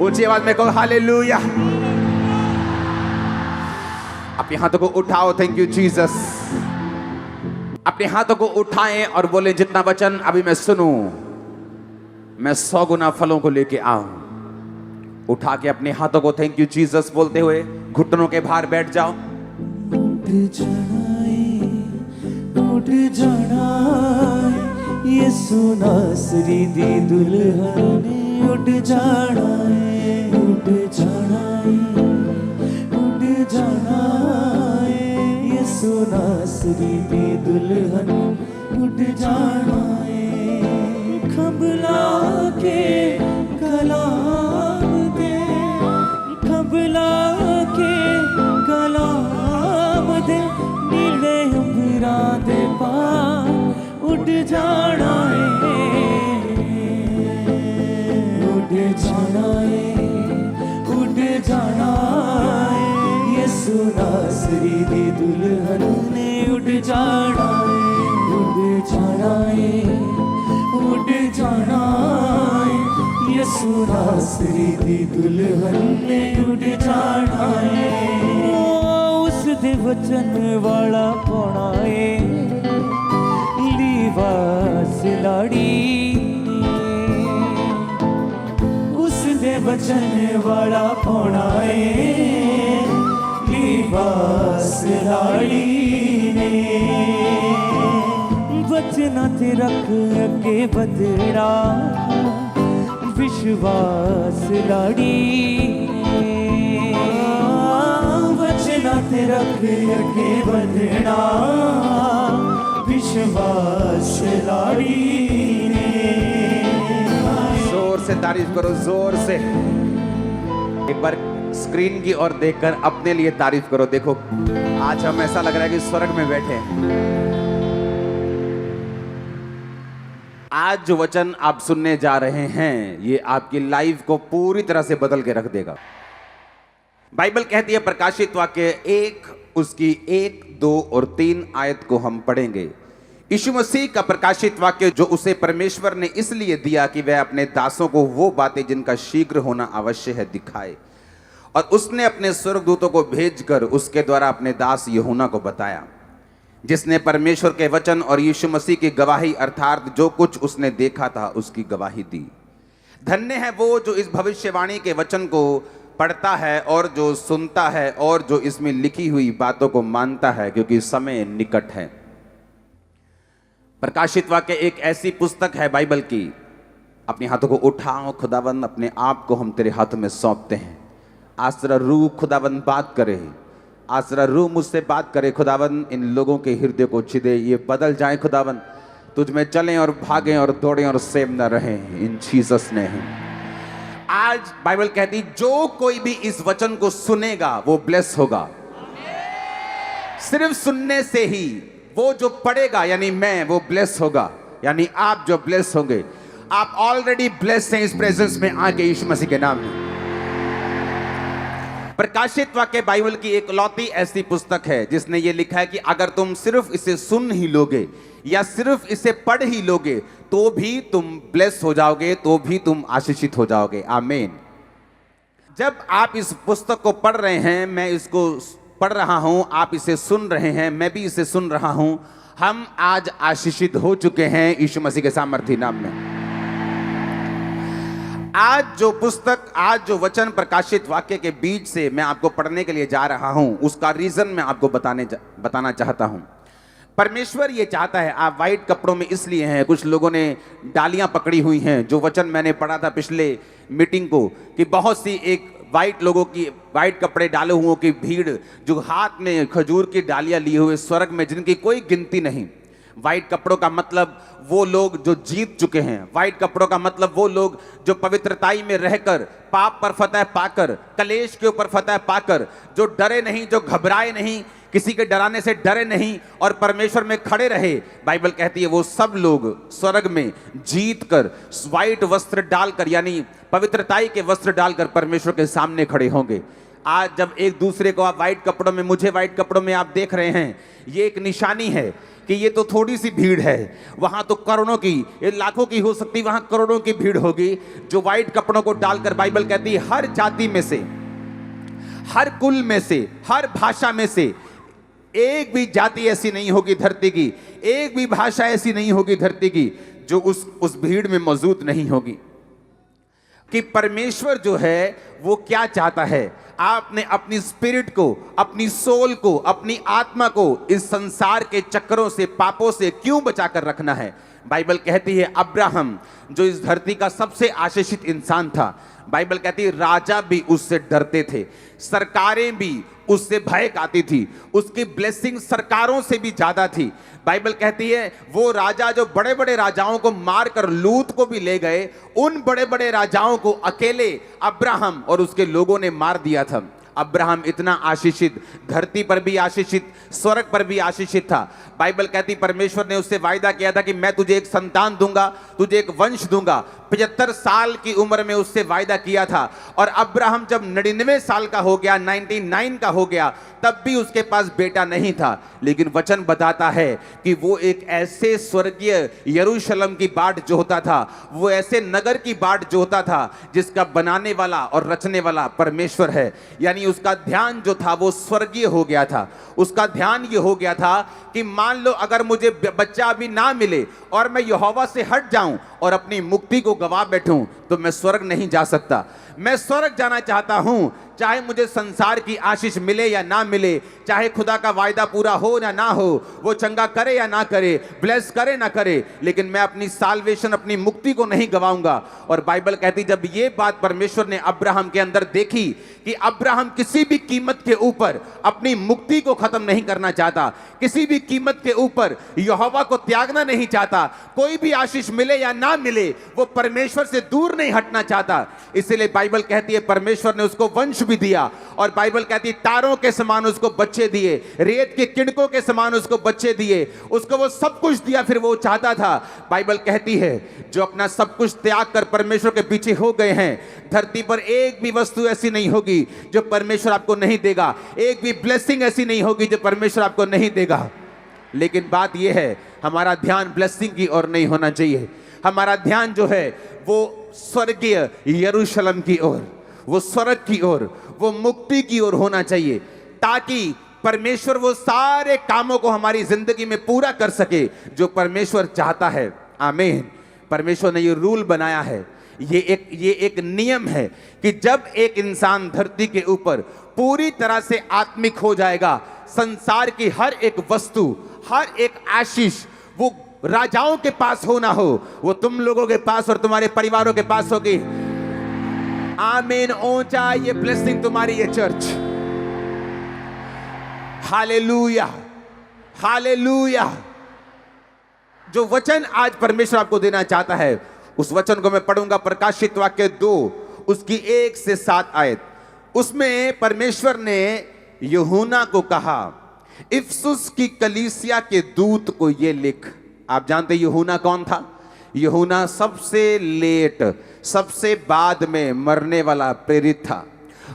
ऊंची आवाज में कहो हालेलुया। अपने हाथों को उठाओ, थैंक यू जीसस। अपने हाथों को उठाएं और बोले जितना वचन अभी मैं सुनूं मैं 100 गुना फलों को लेके आऊं। उठा के अपने हाथों को थैंक यू जीसस बोलते हुए घुटनों के भार बैठ जाओ। उठ जाना यीशु नासरी दी दुल्हन उठ जाना उठ जाना उठ जाना यीशु नासरी दी दुल्हन उठ जाना खबला के कलाम दे खबला के कलाम दे नीले अंबरा दे पार उठ जाना उठ जाना उठ जाना यीशु नासरी दी दुल्हन ने उठ जाना उठ जाना उठ जाना यीशु नासरी दी दुल्हन ने उठ जाना उस दे वचन वाला पौना लिबास लाड़ी उस दे वचन वाला पौना लिबास लाड़ी ने वचना ते रख अगे बदरा विश्वास लाड़ी वचना ते रख अगे बदना विश्वास लाड़ी जोर से तारीफ करो, जोर से। एक बार स्क्रीन की ओर देखकर अपने लिए तारीफ करो। देखो आज हम ऐसा लग रहा है कि स्वर्ग में बैठे हैं। आज जो वचन आप सुनने जा रहे हैं ये आपकी लाइफ को पूरी तरह से बदल के रख देगा। बाइबल कहती है प्रकाशित वाक्य 1 उसकी 1, 2 और 3 आयत को हम पढ़ेंगे। यीशु मसीह का प्रकाशित वाक्य जो उसे परमेश्वर ने इसलिए दिया कि वह अपने दासों को वो बातें जिनका शीघ्र होना आवश्यक है दिखाए, और उसने अपने स्वर्गदूतों को भेजकर उसके द्वारा अपने दास यूहन्ना को बताया, जिसने परमेश्वर के वचन और यीशु मसीह की गवाही अर्थात जो कुछ उसने देखा था उसकी गवाही दी। धन्य है वो जो इस भविष्यवाणी के वचन को पढ़ता है और जो सुनता है और जो इसमें लिखी हुई बातों को मानता है, क्योंकि समय निकट है। प्रकाशित वाक्य एक ऐसी पुस्तक है बाइबल की। अपने हाथों को उठाओ, खुदावंद अपने आप को हम तेरे हाथों में सौंपते हैं। आसरा रूह खुदावंद बात करे, आसरा रूह मुझसे बात करे खुदावंद। इन लोगों के हृदय को छिदे, ये बदल जाए खुदावंद, तुझ में चलें और भागें और दौड़ें और सेम न रहें इन जीसस ने। आज बाइबल कहती जो कोई भी इस वचन को सुनेगा वो ब्लेस होगा। सिर्फ सुनने से ही वो जो पढ़ेगा यानी मैं, वो ब्लेस होगा, यानी आप जो ब्लेस होंगे। आप ऑलरेडी ब्लेस हैं इस प्रेजेंस में आके यीशु मसीह के नाम में। प्रकाशित वाक्य बाइबल की एक लौती ऐसी पुस्तक है जिसने ये लिखा है कि अगर तुम सिर्फ इसे सुन ही लोगे या सिर्फ इसे पढ़ ही लोगे तो भी तुम ब्लेस हो जाओगे, तो भी तुम आशीषित हो जाओगे। आमीन। जब आप इस पुस्तक को पढ़ रहे हैं, मैं इसको पढ़ रहा हूं, आप इसे सुन रहे हैं, मैं भी इसे सुन रहा हूं, हम आज आशीषित हो चुके हैं यीशु मसीह के सामर्थी नाम में। आज जो पुस्तक, आज जो वचन प्रकाशित वाक्य के बीच से मैं आपको पढ़ने के लिए जा रहा हूं, उसका रीजन मैं आपको बताना चाहता हूं। परमेश्वर ये चाहता है, आप वाइट कपड़ों में इसलिए हैं, कुछ लोगों ने डालियां पकड़ी हुई हैं, जो वचन मैंने पढ़ा था पिछले मीटिंग को कि बहुत सी एक वाइट लोगों की, वाइट कपड़े डाले हुओं की भीड़ जो हाथ में खजूर की डालियां लिए हुए स्वर्ग में, जिनकी कोई गिनती नहीं। वाइट कपड़ों का मतलब वो लोग जो जीत चुके हैं। वाइट कपड़ों का मतलब वो लोग जो पवित्रताई में रहकर, पाप पर फतह पाकर, कलेश के ऊपर फतह पाकर, जो डरे नहीं, जो घबराए नहीं, किसी के डराने से डरे नहीं और परमेश्वर में खड़े रहे। बाइबल कहती है वो सब लोग स्वर्ग में जीत कर, वाइट वस्त्र डालकर यानी पवित्रताई के वस्त्र डालकर परमेश्वर के सामने खड़े होंगे। आज जब एक दूसरे को आप वाइट कपड़ों में, मुझे वाइट कपड़ों में आप देख रहे हैं, ये एक निशानी है कि ये तो थोड़ी सी भीड़ है, वहां तो करोड़ों की, ये लाखों की हो सकती, वहां करोड़ों की भीड़ होगी जो वाइट कपड़ों को डालकर, बाइबल कहती है हर जाति में से, हर कुल में से, हर भाषा में से एक भी जाति ऐसी नहीं होगी धरती की, एक भी भाषा ऐसी नहीं होगी धरती की जो उस भीड़ में मौजूद नहीं होगी। कि परमेश्वर जो है वो क्या चाहता है, आपने अपनी स्पिरिट को, अपनी सोल को, अपनी आत्मा को इस संसार के चक्करों से, पापों से क्यों बचाकर रखना है। बाइबल कहती है अब्राहम जो इस धरती का सबसे आशीषित इंसान था, बाइबल कहती है राजा भी उससे डरते थे, सरकारें भी उससे भय खाती थी, उसकी ब्लेसिंग सरकारों से भी ज्यादा थी। बाइबल कहती है वो राजा जो बड़े बड़े राजाओं को मारकर लूत को भी ले गए, उन बड़े बड़े राजाओं को अकेले अब्राहम और उसके लोगों ने मार दिया था। अब्राहम इतना आशीषित, धरती पर भी आशीषित, स्वर्ग पर भी आशीषित था। बाइबल कहती परमेश्वर ने उससे वायदा किया था कि मैं तुझे एक संतान दूंगा, तुझे एक वंश दूंगा। 75 साल की उम्र में उससे वायदा किया था, और अब्राहम जब 99 साल का हो गया, 99 का हो गया, तब भी उसके पास बेटा नहीं था। लेकिन वचन बताता है कि वो एक ऐसे स्वर्गीय यरूशलेम की बाट जोहता था, वो ऐसे नगर की बाट जोहता था जिसका बनाने वाला और रचने वाला परमेश्वर है। यानी उसका ध्यान जो था वो स्वर्गीय हो गया था। उसका ध्यान ये हो गया था कि मान लो अगर मुझे बच्चा अभी ना मिले और मैं यहोवा से हट जाऊं और अपनी मुक्ति को गवा बैठूं, तो मैं स्वर्ग नहीं जा सकता। मैं स्वर्ग जाना चाहता हूं, चाहे मुझे संसार की आशीष मिले या ना मिले, चाहे खुदा का वायदा पूरा हो या ना हो, वो चंगा करे या ना करे, ब्लेस करे ना करे, लेकिन मैं अपनी साल्वेशन, अपनी मुक्ति को नहीं गवाऊंगा। और बाइबल कहती जब ये बात परमेश्वर ने अब्राहम के अंदर देखी कि अब्राहम किसी भी कीमत के ऊपर अपनी मुक्ति को खत्म नहीं करना चाहता, किसी भी कीमत के ऊपर यहोवा को त्यागना नहीं चाहता, कोई भी आशीष मिले या ना मिले वो परमेश्वर से दूर नहीं हटना चाहता, इसलिए बाइबल कहती है परमेश्वर ने उसको वंश भी दिया। और बाइबल कहती है तारों के समान उसको बच्चे दिए, रेत के किणकों के समान उसको बच्चे दिए, उसको वो सब कुछ दिया। फिर वो चाहता था, बाइबल कहती है जो अपना सब कुछ त्याग कर परमेश्वर के पीछे हो गए हैं, धरती पर एक भी वस्तु ऐसी नहीं होगी जो परमेश्वर आपको नहीं देगा, एक भी ब्लेसिंग ऐसी नहीं होगी जो परमेश्वर आपको नहीं देगा। लेकिन बात यह है हमारा ध्यान ब्लेसिंग की ओर नहीं होना चाहिए, हमारा ध्यान जो है वो स्वर्गीय यरूशलेम की ओर, वो स्वर्ग की ओर, वो मुक्ति की ओर होना चाहिए, ताकि परमेश्वर वो सारे कामों को हमारी जिंदगी में पूरा कर सके जो परमेश्वर चाहता है। आमीन। परमेश्वर ने ये रूल बनाया है, ये एक नियम है कि जब एक इंसान धरती के ऊपर पूरी तरह से आत्मिक हो जाएगा, संसार की हर एक वस्तु, हर एक आशीष वो राजाओं के पास हो ना हो, वो तुम लोगों के पास और तुम्हारे परिवारों के पास होगी। आमीन। ऊंचा ये ब्लेसिंग तुम्हारी ये चर्च। Hallelujah, hallelujah. जो वचन आज परमेश्वर आपको देना चाहता है, उस वचन को मैं पढ़ूंगा, प्रकाशित वाक्य 2 उसकी 1 से 7 आयत। उसमें परमेश्वर ने यूहन्ना को कहा, इफसुस की कलीसिया के दूत को ये लिख। आप जानते यूहन्ना कौन था? यूहन्ना सबसे लेट, सबसे बाद में मरने वाला प्रेरित था।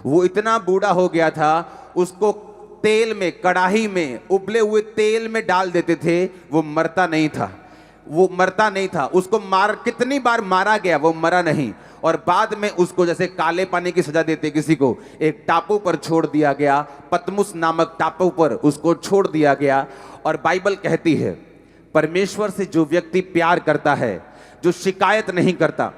वो इतना बूढ़ा हो गया था, उसको तेल में, कढ़ाई में, उबले हुए तेल में डाल देते थे, वो मरता नहीं था, वो मरता नहीं था। उसको कितनी बार मारा गया, वो मरा नहीं। और बाद में उसको जैसे काले पानी की सजा देते किसी को, एक टापू पर छोड़ दिया गया, पतमुस नामक टापू पर उसको छोड़ दिया गया। और बाइबल कहती है परमेश्वर से जो व्यक्ति प्यार करता है, जो शिकायत नहीं करता,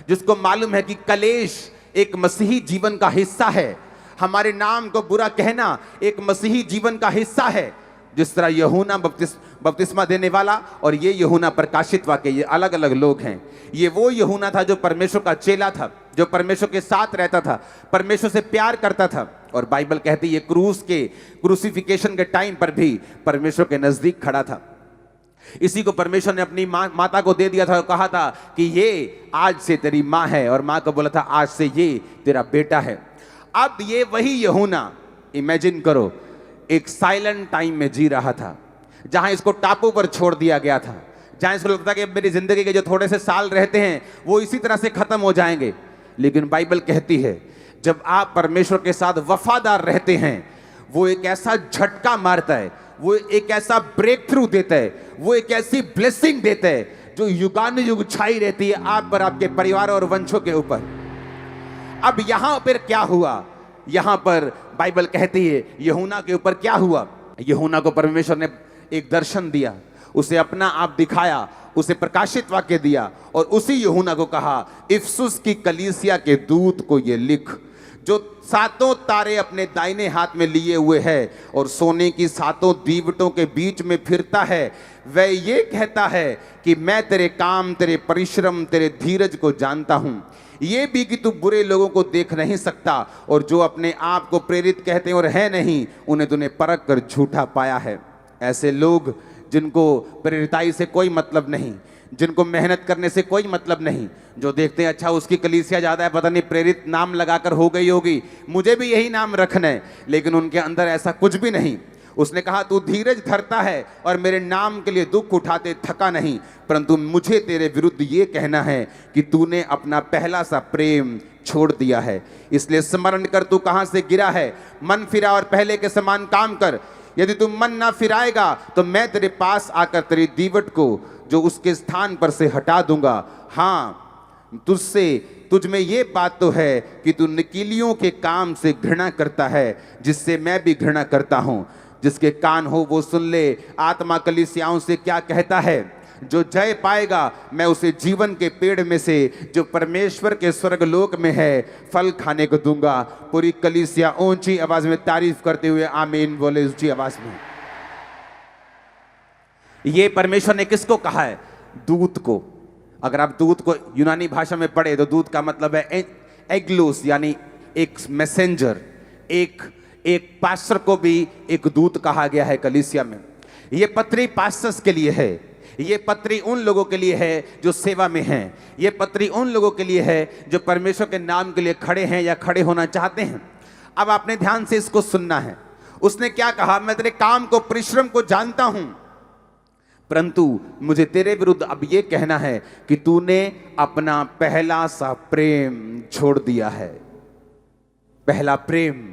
जिसको मालूम है कि कलेश एक मसीही जीवन का हिस्सा है, हमारे नाम को बुरा कहना एक मसीही जीवन का हिस्सा है। जिस तरह यूहन्ना बपतिस्मा देने वाला और ये यूहन्ना प्रकाशित वाक्य, ये अलग अलग लोग हैं। ये वो यूहन्ना था जो परमेश्वर का चेला था, जो परमेश्वर के साथ रहता था, परमेश्वर से प्यार करता था। और बाइबल कहती है ये क्रूसिफिकेशन के टाइम पर भी परमेश्वर के नजदीक खड़ा था। इसी को परमेश्वर ने अपनी माता को दे दिया था और कहा था कि ये आज से तेरी माँ है, और माँ को बोला था आज से ये तेरा बेटा है। अब ये वही यूहन्ना, इमेजिन करो, एक साइलेंट टाइम में जी रहा था, जहां इसको टापू पर छोड़ दिया गया था, जहां इसको लगता कि मेरी जिंदगी के जो थोड़े से साल रहते हैं वो इसी तरह से खत्म हो जाएंगे। लेकिन बाइबल कहती है जब आप परमेश्वर के साथ वफादार रहते हैं, वो एक ऐसा झटका मारता है, वो एक ऐसा ब्रेक थ्रू देता है, वो एक ऐसी ब्लेसिंग देता है जो युगानुयुग छाई रहती है आप पर, आपके परिवार और वंशों के ऊपर। अब यहां पर क्या हुआ? यहां पर बाइबल कहती है यूहन्ना के ऊपर क्या हुआ। यूहन्ना को परमेश्वर ने एक दर्शन दिया, उसे अपना आप दिखाया, उसे प्रकाशित वाक्य दिया और उसी यूहन्ना को कहा इफिसुस की कलीसिया के दूत को ये लिख, जो 7 तारे अपने दाहिने हाथ में लिए हुए है और सोने की 7 दीवटों के बीच में फिरता है, वह ये कहता है कि मैं तेरे काम, तेरे परिश्रम, तेरे धीरज को जानता हूं, ये भी कि तू बुरे लोगों को देख नहीं सकता और जो अपने आप को प्रेरित कहते हैं और है नहीं, उन्हें तूने परख कर झूठा पाया है। ऐसे लोग जिनको प्रेरिताई से कोई मतलब नहीं, जिनको मेहनत करने से कोई मतलब नहीं, जो देखते हैं अच्छा उसकी कलीसिया ज़्यादा है, पता नहीं प्रेरित नाम लगाकर हो गई होगी, मुझे भी यही नाम रखना है, लेकिन उनके अंदर ऐसा कुछ भी नहीं। उसने कहा तू धीरज धरता है और मेरे नाम के लिए दुख उठाते थका नहीं, परंतु मुझे तेरे विरुद्ध ये कहना है कि तूने अपना पहला सा प्रेम छोड़ दिया है। इसलिए स्मरण कर तू कहाँ से गिरा है, मन फिरा और पहले के समान काम कर। यदि तू मन ना फिराएगा तो मैं तेरे पास आकर तेरी दीवट को जो उसके स्थान पर से हटा दूंगा। हाँ, तुझ में ये बात तो है कि तू निकीलियों के काम से घृणा करता है, जिससे मैं भी घृणा करता हूं। जिसके कान हो वो सुन ले, आत्मा कलीसियाओं से क्या कहता है। जो जय पाएगा मैं उसे जीवन के पेड़ में से जो परमेश्वर के स्वर्गलोक में है फल खाने को दूंगा। पूरी कलीसिया ऊंची आवाज में तारीफ करते हुए आमीन बोले ऊंची आवाज में। ये परमेश्वर ने किसको कहा है? दूत को। अगर आप दूत को यूनानी भाषा में पढ़े तो दूत का मतलब है एग्लोस, यानी एक मैसेंजर, एक पास्टर को भी एक दूत कहा गया है कलीसिया में। ये पत्री पास्टर्स के लिए है, ये पत्री उन लोगों के लिए है जो सेवा में हैं, ये पत्री उन लोगों के लिए है जो परमेश्वर के नाम के लिए खड़े हैं या खड़े होना चाहते हैं। अब आपने ध्यान से इसको सुनना है। उसने क्या कहा? मैं तेरे काम को, परिश्रम को जानता हूं, परंतु मुझे तेरे विरुद्ध अब ये कहना है कि तूने अपना पहला सा प्रेम छोड़ दिया है। पहला प्रेम।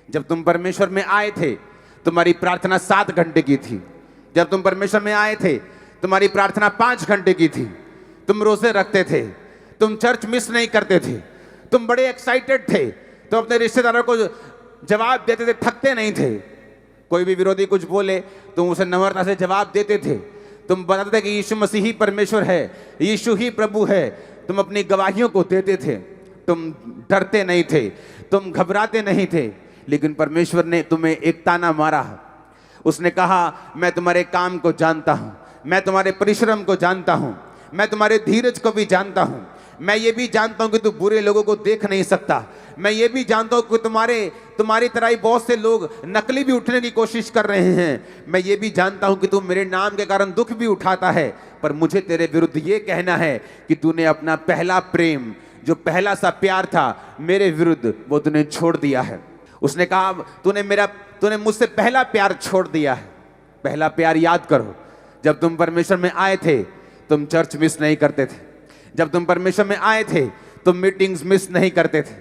जब तुम परमेश्वर में आए थे तुम्हारी प्रार्थना 7 घंटे की थी। जब तुम परमेश्वर में आए थे तुम्हारी प्रार्थना 5 घंटे की थी। तुम रोजे रखते थे, तुम चर्च मिस नहीं करते थे, तुम बड़े एक्साइटेड थे, तो अपने रिश्तेदारों को जवाब देते थे, थकते नहीं थे। कोई भी विरोधी कुछ बोले तुम उसे नम्रता से जवाब देते थे। तुम बताते थे कि यीशु मसीह ही परमेश्वर है, यीशु ही प्रभु है। तुम अपनी गवाहियों को देते थे, तुम डरते नहीं थे, तुम घबराते नहीं थे। लेकिन परमेश्वर ने तुम्हें एक ताना मारा। उसने कहा मैं तुम्हारे काम को जानता हूं, मैं तुम्हारे परिश्रम को जानता हूं, मैं तुम्हारे धीरज को भी जानता हूं, मैं ये भी जानता हूं कि तू बुरे लोगों को देख नहीं सकता, मैं ये भी जानता हूं कि तुम्हारी तरह ही बहुत से लोग नकली भी उठने की कोशिश कर रहे हैं। मैं ये भी जानता हूं कि तू मेरे नाम के कारण दुख भी उठाता है, पर मुझे तेरे विरुद्ध ये कहना है कि तूने अपना पहला प्रेम, जो पहला सा प्यार था मेरे विरुद्ध, वो तूने छोड़ दिया है। उसने कहा तूने मुझसे पहला प्यार छोड़ दिया है। पहला प्यार याद करो। जब तुम परमेश्वर में आए थे तुम चर्च मिस नहीं करते थे। जब तुम परमेश्वर में आए थे तुम मीटिंग्स मिस नहीं करते थे।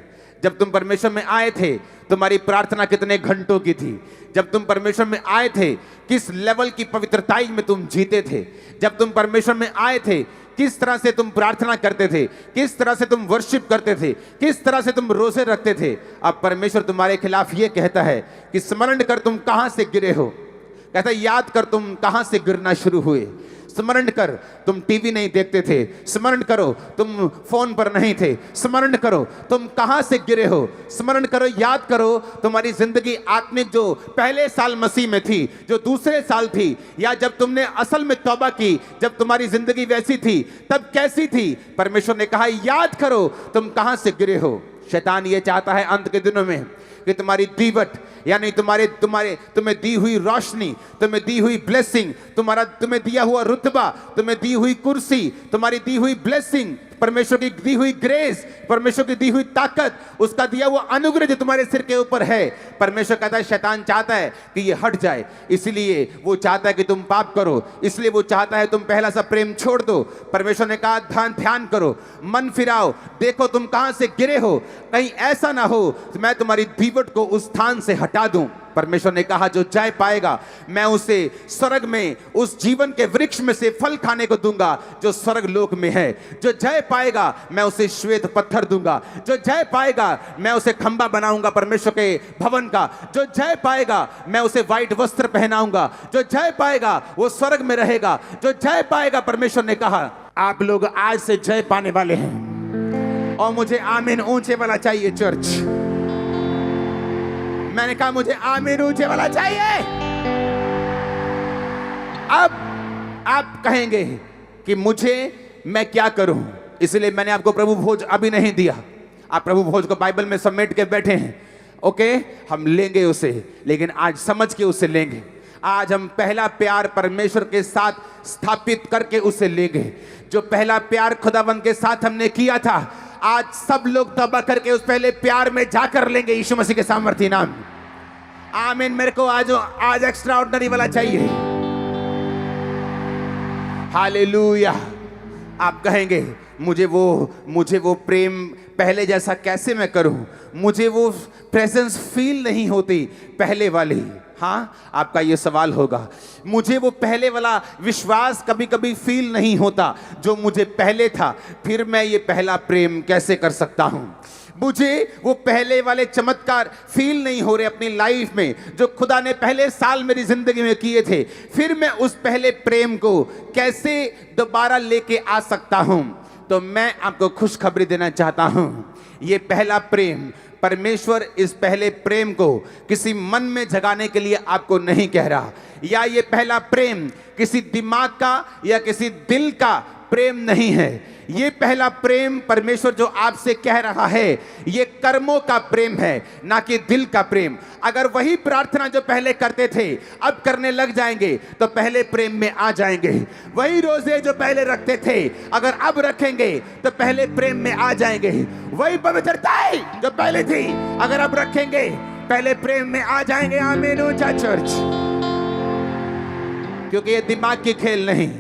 जब तुम परमेश्वर में आए थे तुम्हारी प्रार्थना कितने घंटों की थी। जब तुम परमेश्वर में आए थे किस लेवल की पवित्रताई में तुम जीते थे। जब तुम परमेश्वर में आए थे किस तरह से तुम प्रार्थना करते थे, किस तरह से तुम वर्शिप करते थे, किस तरह से तुम रोजे रखते थे। अब परमेश्वर तुम्हारे खिलाफ ये कहता है कि स्मरण कर तुम कहां से गिरे हो। कहता है याद कर तुम कहां से गिरना शुरू हुए। स्मरण कर तुम टीवी नहीं देखते थे, स्मरण करो तुम फोन पर नहीं थे, स्मरण करो तुम कहां से गिरे हो। स्मरण करो, याद करो तुम्हारी जिंदगी आत्मिक जो पहले साल मसीह में थी, जो दूसरे साल थी, या जब तुमने असल में तौबा की, जब तुम्हारी जिंदगी वैसी थी तब कैसी थी। परमेश्वर ने कहा याद करो तुम कहां से गिरे हो। शैतान ये चाहता है अंत के दिनों में कि तुम्हारी दीवट, यानी तुम्हें दी हुई रोशनी, तुम्हें दी हुई ब्लेसिंग, तुम्हें दिया हुआ रुतबा, तुम्हें दी हुई कुर्सी, तुम्हारी दी हुई ब्लेसिंग, परमेश्वर की दी हुई ग्रेस, परमेश्वर की दी हुई ताकत, उसका दिया हुआ अनुग्रह जो तुम्हारे सिर के ऊपर है, परमेश्वर कहता है शैतान चाहता है कि ये हट जाए, इसलिए वो चाहता है कि तुम पाप करो, इसलिए वो चाहता है तुम पहला सा प्रेम छोड़ दो। परमेश्वर ने कहा ध्यान करो, मन फिराओ, देखो तुम कहां से गिरे हो, कहीं ऐसा ना हो मैं तुम्हारी दीवट को उस स्थान से हटा दूं। परमेश्वर ने कहा जो जय पाएगा मैं उसे स्वर्ग में उस जीवन के वृक्ष में से फल खाने को दूंगा जो स्वर्ग लोक में है। जो जय पाएगा मैं उसे श्वेत पत्थर दूंगा, जो जय पाएगा मैं उसे खंबा बनाऊंगा परमेश्वर के भवन का, जो जय पाएगा मैं उसे व्हाइट वस्त्र पहनाऊंगा, जो जय पाएगा वो स्वर्ग में रहेगा, जो जय पाएगा। परमेश्वर ने कहा आप लोग आज से जय पाने वाले हैं। और मुझे आमीन ऊंचे वाला चाहिए चर्च। मैंने कहा मुझे आमीन ऊंचे वाला चाहिए। अब आप कहेंगे कि मैं क्या करूं, इसलिए मैंने आपको प्रभु भोज अभी नहीं दिया। आप प्रभु भोज को बाइबल में समेट के बैठे हैं, ओके, हम लेंगे उसे, लेकिन आज समझ के उसे लेंगे। आज हम पहला प्यार परमेश्वर के साथ स्थापित करके उसे लेंगे। जो पहला प्यार खुदावंद के साथ हमने किया था, आज सब लोग तौबा करके उस पहले प्यार में जाकर लेंगे यीशु मसीह के सामर्थ्य नाम। आमीन। मेरे को आज एक्स्ट्रा ऑर्डिनरी वाला चाहिए। हालेलुया। आप कहेंगे मुझे वो प्रेम पहले जैसा कैसे मैं करूं, मुझे वो प्रेजेंस फील नहीं होती पहले वाली। हाँ, आपका ये सवाल होगा, मुझे वो पहले वाला विश्वास कभी कभी फील नहीं होता जो मुझे पहले था, फिर मैं ये पहला प्रेम कैसे कर सकता हूं। मुझे वो पहले वाले चमत्कार फील नहीं हो रहे अपनी लाइफ में जो खुदा ने पहले साल मेरी जिंदगी में किए थे, फिर मैं उस पहले प्रेम को कैसे दोबारा लेके आ सकता हूं। तो मैं आपको खुशखबरी देना चाहता हूं, ये पहला प्रेम, परमेश्वर इस पहले प्रेम को किसी मन में जगाने के लिए आपको नहीं कह रहा, या ये पहला प्रेम किसी दिमाग का या किसी दिल का प्रेम नहीं है। ये पहला प्रेम परमेश्वर जो आपसे कह रहा है, ये कर्मों का प्रेम है, ना कि दिल का प्रेम। अगर वही प्रार्थना जो पहले करते थे अब करने लग जाएंगे तो पहले प्रेम में आ जाएंगे। वही रोजे जो पहले रखते थे अगर अब रखेंगे तो पहले प्रेम में आ जाएंगे। वही पवित्रता जो पहले थी अगर अब रखेंगे पहले प्रेम में आ जाएंगे। आमीन ऊंचा चर्च। क्योंकि ये दिमाग की खेल नहीं।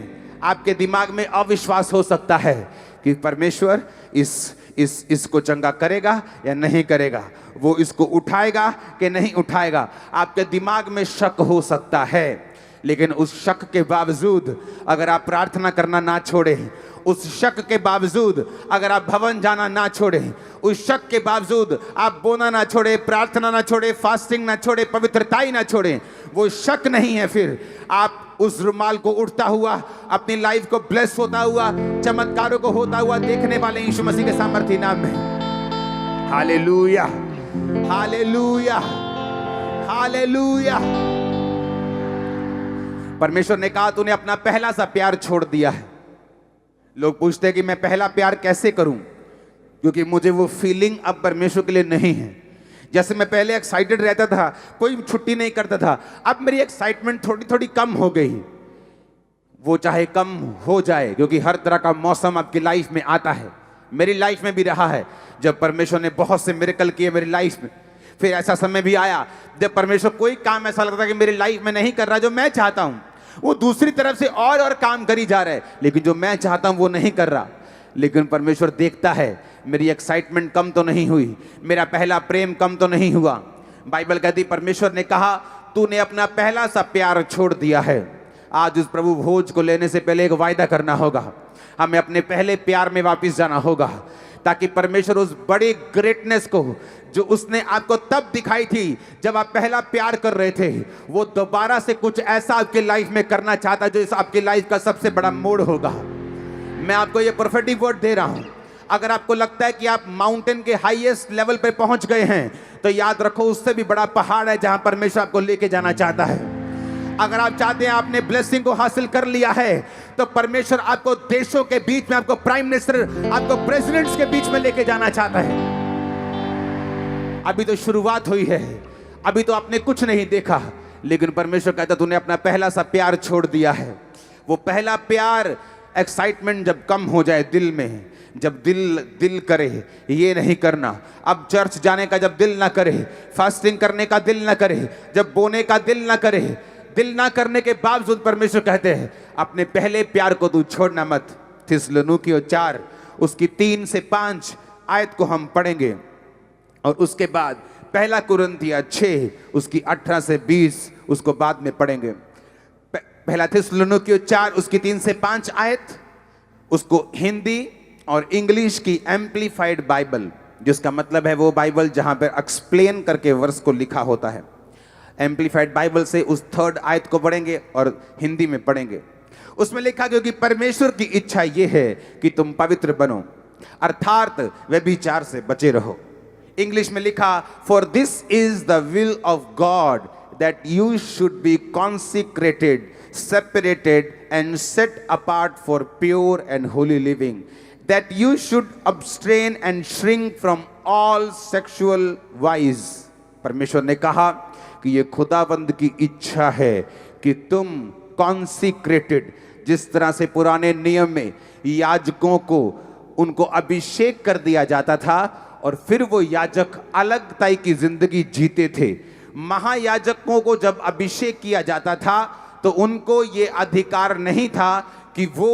आपके दिमाग में अविश्वास हो सकता है कि परमेश्वर इसको चंगा करेगा या नहीं करेगा, वो इसको उठाएगा कि नहीं उठाएगा। आपके दिमाग में शक हो सकता है, लेकिन उस शक के बावजूद अगर आप प्रार्थना करना ना छोड़ें, उस शक के बावजूद अगर आप भवन जाना ना छोड़ें, उस शक के बावजूद आप बोना ना छोड़े, प्रार्थना ना छोड़े, फास्टिंग ना छोड़े, पवित्रताई ना छोड़ें, वो शक नहीं है, फिर आप उस रुमाल को उठता हुआ, अपनी लाइफ को ब्लेस होता हुआ, चमत्कारों को होता हुआ देखने वाले यीशु मसीह के सामर्थ्य नाम में। Hallelujah, hallelujah, hallelujah. परमेश्वर ने कहा तूने अपना पहला सा प्यार छोड़ दिया है। लोग पूछते हैं कि मैं पहला प्यार कैसे करूं, क्योंकि मुझे वो फीलिंग अब परमेश्वर के लिए नहीं है। जैसे मैं पहले एक्साइटेड रहता था, कोई छुट्टी नहीं करता था, अब मेरी एक्साइटमेंट थोड़ी थोड़ी कम हो गई। वो चाहे कम हो जाए, क्योंकि हर तरह का मौसम आपकी लाइफ में आता है। मेरी लाइफ में भी रहा है जब परमेश्वर ने बहुत से मिरेकल किए मेरी लाइफ में। फिर ऐसा समय भी आया जब परमेश्वर कोई काम ऐसा लगता है कि मेरी लाइफ में नहीं कर रहा जो मैं चाहता हूं, वो दूसरी तरफ से और काम करी जा रहा है, लेकिन जो मैं चाहता हूं वो नहीं कर रहा। लेकिन परमेश्वर देखता है मेरी एक्साइटमेंट कम तो नहीं हुई, मेरा पहला प्रेम कम तो नहीं हुआ। बाइबल कहती परमेश्वर ने कहा तूने अपना पहला सा प्यार छोड़ दिया है। आज उस प्रभु भोज को लेने से पहले एक वायदा करना होगा, हमें अपने पहले प्यार में वापस जाना होगा, ताकि परमेश्वर उस बड़ी ग्रेटनेस को जो उसने आपको तब दिखाई थी जब आप पहला प्यार कर रहे थे, वो दोबारा से कुछ ऐसा आपकी लाइफ में करना चाहता है जो इस आपकी लाइफ का सबसे बड़ा मोड़ होगा। मैं आपको ये प्रोफेटिक वर्ड दे रहा हूं। अगर आपको लगता है कि आप माउंटेन के हाईएस्ट लेवल पे पहुंच गए हैं, तो याद रखो उससे भी बड़ा पहाड़ है जहां परमेश्वर आपको लेके जाना चाहता है। अगर आप चाहते हैं आपने ब्लेसिंग को हासिल कर लिया है, तो परमेश्वर आपको देशों के बीच में, आपको प्राइम मिनिस्टर, आपको प्रेसिडेंट्स के बीच में लेके जाना चाहता है। अभी तो शुरुआत हुई है, अभी तो आपने कुछ नहीं देखा, लेकिन परमेश्वर कहता तूने अपना पहला सा प्यार छोड़ दिया है। वो पहला प्यार, एक्साइटमेंट जब कम हो जाए दिल में, जब दिल करे ये नहीं करना, अब चर्च जाने का जब दिल ना करे, फास्टिंग करने का दिल ना करे, जब बोने का दिल ना करे, दिल ना करने के बावजूद परमेश्वर कहते हैं अपने पहले प्यार को तू छोड़ना मत। थिस्सलुनीकियों 4 उसकी 3 से 5 आयत को हम पढ़ेंगे और उसके बाद पहला कुरिन्थियों 6 उसकी 18 से 20 उसको बाद में पढ़ेंगे। पहला थिस्सलुनीकियों 4 उसकी 3 से 5 आयत, उसको हिंदी और इंग्लिश की एम्प्लीफाइड बाइबल, जिसका मतलब है वो बाइबल जहां पर एक्सप्लेन करके वर्स को लिखा होता है, एम्प्लीफाइड बाइबल से उस 3rd आयत को पढ़ेंगे और हिंदी में पढ़ेंगे। उसमें लिखा गया कि परमेश्वर की इच्छा यह है कि तुम पवित्र बनो, अर्थात व्यभिचार से बचे रहो। इंग्लिश में लिखा, for this is the will of God that you should be consecrated, separated and set apart for pure and holy living, that you should abstain and shrink from all sexual vice। परमेश्वर ने कहा कि ये खुदाबंद की इच्छा है कि तुम कॉन्सिक्रेटेड, जिस तरह से पुराने नियम में याजकों को उनको अभिषेक कर दिया जाता था और फिर वो याजक अलग ताई की जिंदगी जीते थे। महायाजकों को जब अभिषेक किया जाता था तो उनको ये अधिकार नहीं था कि वो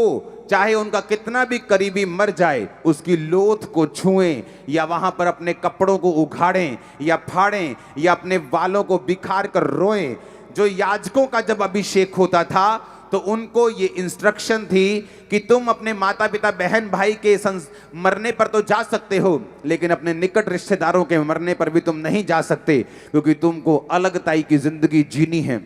चाहे उनका कितना भी करीबी मर जाए उसकी लोथ को छुएं या वहां पर अपने कपड़ों को उघाड़ें या फाड़ें या अपने बालों को बिखार कर रोएं। जो याजकों का जब अभिषेक होता था तो उनको ये इंस्ट्रक्शन थी कि तुम अपने माता पिता बहन भाई के मरने पर तो जा सकते हो, लेकिन अपने निकट रिश्तेदारों के मरने पर भी तुम नहीं जा सकते, क्योंकि तुमको अलग ताई की जिंदगी जीनी है,